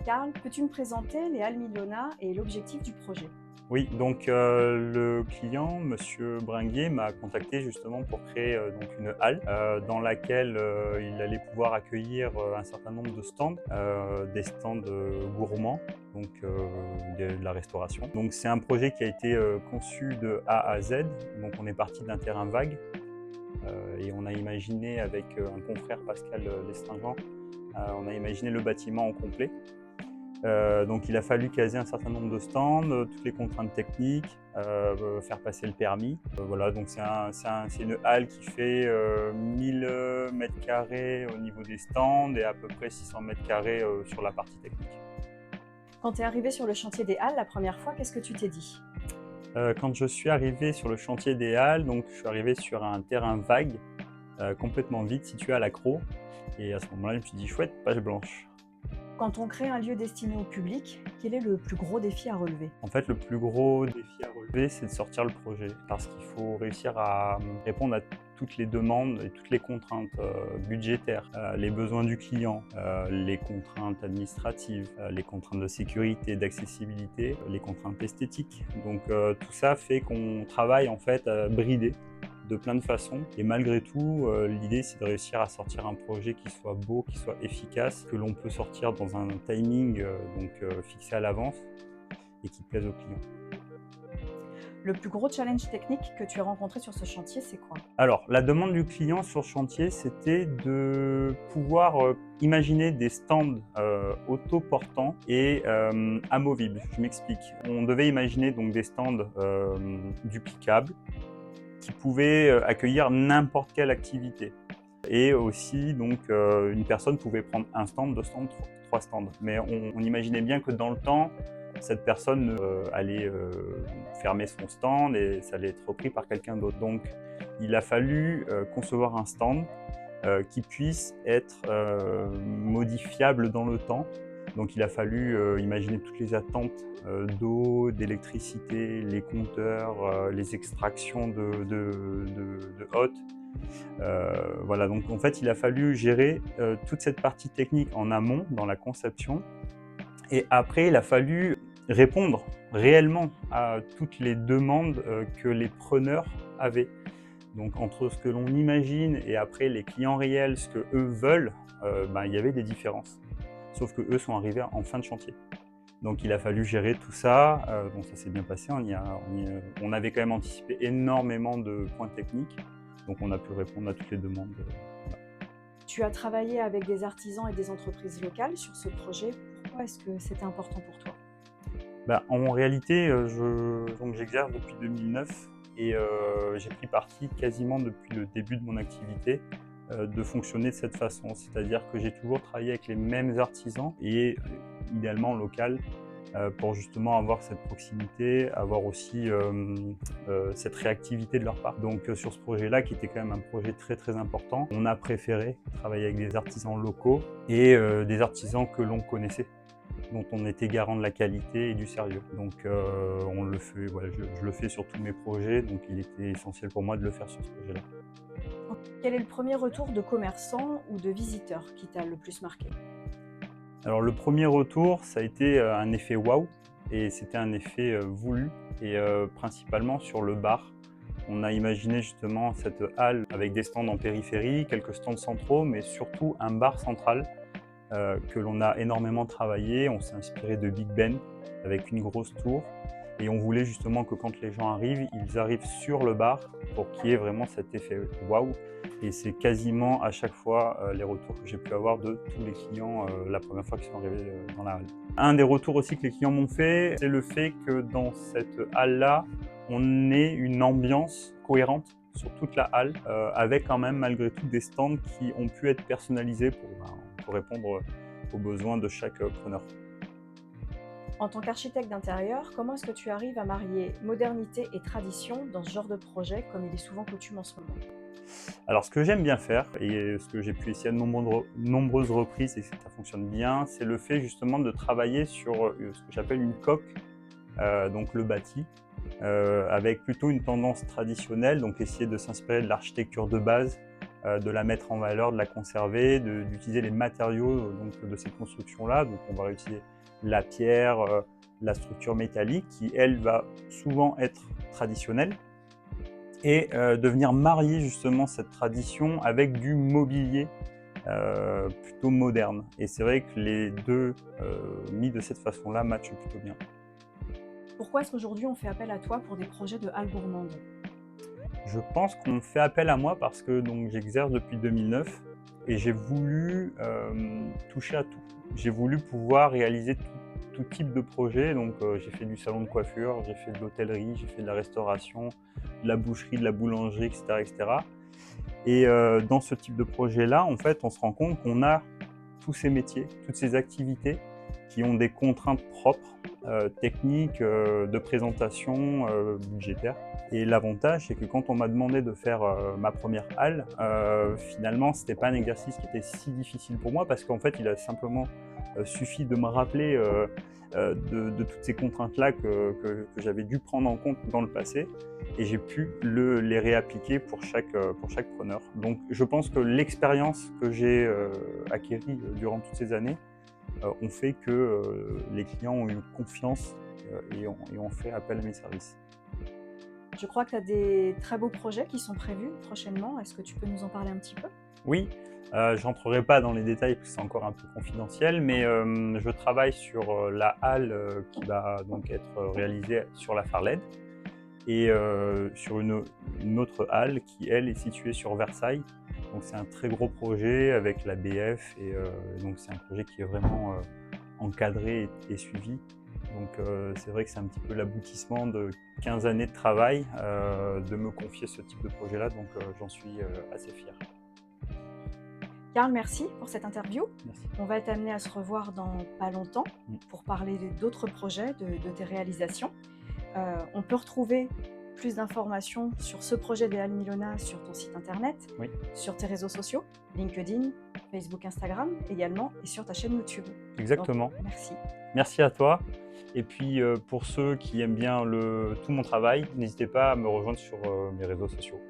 Karl, peux-tu me présenter les Halles Milona et l'objectif du projet? Oui, donc le client, monsieur Bringuier, m'a contacté justement pour créer donc une halle dans laquelle il allait pouvoir accueillir un certain nombre de stands, des stands gourmands, donc de la restauration. Donc c'est un projet qui a été conçu de A à Z. Donc on est parti d'un terrain vague et on a imaginé avec un confrère Pascal Lestingent, on a imaginé le bâtiment au complet. Donc il a fallu caser un certain nombre de stands, toutes les contraintes techniques, faire passer le permis. Voilà, donc c'est une halle qui fait 1000 mètres carrés au niveau des stands et à peu près 600 mètres carrés sur la partie technique. Quand tu es arrivé sur le chantier des Halles la première fois, qu'est-ce que tu t'es dit? Quand je suis arrivé sur le chantier des halles, donc je suis arrivé sur un terrain vague, complètement vide, situé à l'accro. Et à ce moment-là, je me suis dit chouette, page blanche. Quand on crée un lieu destiné au public, quel est le plus gros défi à relever? En fait, le plus gros défi à relever, c'est de sortir le projet parce qu'il faut réussir à répondre à toutes les demandes et toutes les contraintes budgétaires, les besoins du client, les contraintes administratives, les contraintes de sécurité, d'accessibilité, les contraintes esthétiques. Donc tout ça fait qu'on travaille en fait bridé de plein de façons. Et malgré tout, l'idée, c'est de réussir à sortir un projet qui soit beau, qui soit efficace, que l'on peut sortir dans un timing fixé à l'avance et qui plaise aux clients. Le plus gros challenge technique que tu as rencontré sur ce chantier, c'est quoi? Alors, la demande du client sur chantier, c'était de pouvoir imaginer des stands autoportants et amovibles. Je m'explique. On devait imaginer donc des stands duplicables qui pouvaient accueillir n'importe quelle activité. Et aussi, donc, une personne pouvait prendre un stand, deux stands, trois stands. Mais on imaginait bien que dans le temps, cette personne allait fermer son stand et ça allait être repris par quelqu'un d'autre. Donc, il a fallu concevoir un stand qui puisse être modifiable dans le temps. Donc, il a fallu imaginer toutes les attentes d'eau, d'électricité, les compteurs, les extractions de hottes. Voilà, donc en fait, il a fallu gérer toute cette partie technique en amont, dans la conception. Et après, il a fallu répondre réellement à toutes les demandes que les preneurs avaient. Donc entre ce que l'on imagine et après les clients réels, ce qu'eux veulent, il y avait des différences. Sauf qu'eux sont arrivés en fin de chantier. Donc il a fallu gérer tout ça. Bon, ça s'est bien passé. On avait quand même anticipé énormément de points techniques. Donc on a pu répondre à toutes les demandes. Voilà. Tu as travaillé avec des artisans et des entreprises locales sur ce projet. Pourquoi est-ce que c'était important pour toi? En réalité, j'exerce depuis 2009 et j'ai pris parti quasiment depuis le début de mon activité de fonctionner de cette façon. C'est-à-dire que j'ai toujours travaillé avec les mêmes artisans et idéalement local pour justement avoir cette proximité, avoir aussi cette réactivité de leur part. Donc sur ce projet-là, qui était quand même un projet très très important, on a préféré travailler avec des artisans locaux et des artisans que l'on connaissait, dont on était garant de la qualité et du sérieux. Donc on le fait, voilà, je le fais sur tous mes projets, donc il était essentiel pour moi de le faire sur ce projet-là. Quel est le premier retour de commerçants ou de visiteurs qui t'a le plus marqué? Alors le premier retour, ça a été un effet waouh, et c'était un effet voulu, et principalement sur le bar. On a imaginé justement cette halle avec des stands en périphérie, quelques stands centraux, mais surtout un bar central que l'on a énormément travaillé. On s'est inspiré de Big Ben avec une grosse tour, et on voulait justement que quand les gens arrivent, ils arrivent sur le bar pour qu'il y ait vraiment cet effet waouh. Et c'est quasiment à chaque fois les retours que j'ai pu avoir de tous les clients la première fois qu'ils sont arrivés dans la halle. Un des retours aussi que les clients m'ont fait, c'est le fait que dans cette halle-là, on ait une ambiance cohérente sur toute la halle, avec quand même malgré tout des stands qui ont pu être personnalisés pour répondre aux besoins de chaque preneur. En tant qu'architecte d'intérieur, comment est-ce que tu arrives à marier modernité et tradition dans ce genre de projet, comme il est souvent coutume en ce moment? Alors ce que j'aime bien faire, et ce que j'ai pu essayer à de nombreuses reprises et que ça fonctionne bien, c'est le fait justement de travailler sur ce que j'appelle une coque, donc le bâti, avec plutôt une tendance traditionnelle, donc essayer de s'inspirer de l'architecture de base, de la mettre en valeur, de la conserver, d'utiliser les matériaux donc, de cette construction-là. Donc on va réutiliser la pierre, la structure métallique qui, elle, va souvent être traditionnelle et de venir marier justement cette tradition avec du mobilier plutôt moderne. Et c'est vrai que les deux, mis de cette façon-là, matchent plutôt bien. Pourquoi est-ce qu'aujourd'hui on fait appel à toi pour des projets de halles gourmandes? Je pense qu'on fait appel à moi parce que donc, j'exerce depuis 2009 et j'ai voulu toucher à tout. J'ai voulu pouvoir réaliser tout type de projet. Donc j'ai fait du salon de coiffure, j'ai fait de l'hôtellerie, j'ai fait de la restauration, de la boucherie, de la boulangerie, etc. etc. Et dans ce type de projet-là, en fait, on se rend compte qu'on a tous ces métiers, toutes ces activités qui ont des contraintes propres, techniques, de présentation, budgétaires. Et l'avantage, c'est que quand on m'a demandé de faire ma première halle, finalement, c'était pas un exercice qui était si difficile pour moi parce qu'en fait, il a simplement suffi de me rappeler de toutes ces contraintes-là que j'avais dû prendre en compte dans le passé et j'ai pu les réappliquer pour chaque preneur. Donc je pense que l'expérience que j'ai acquérie durant toutes ces années ont fait que les clients ont eu confiance et ont fait appel à mes services. Je crois que tu as des très beaux projets qui sont prévus prochainement. Est-ce que tu peux nous en parler un petit peu? Oui, je rentrerai pas dans les détails parce que c'est encore un peu confidentiel, mais je travaille sur la halle qui va donc être réalisée sur la Farled et sur une autre halle qui, elle, est située sur Versailles. Donc c'est un très gros projet avec la BF et donc c'est un projet qui est vraiment encadré et suivi. Donc c'est vrai que c'est un petit peu l'aboutissement de 15 années de travail de me confier ce type de projet-là, donc j'en suis assez fier. Karl, merci pour cette interview. Merci. On va être amené à se revoir dans pas longtemps pour parler d'autres projets, de tes réalisations. On peut retrouver plus d'informations sur ce projet des Halles Milona sur ton site internet, Oui. sur tes réseaux sociaux, LinkedIn, Facebook, Instagram également, et sur ta chaîne YouTube. Exactement. Donc, merci. Merci à toi. Et puis pour ceux qui aiment bien tout mon travail, n'hésitez pas à me rejoindre sur mes réseaux sociaux.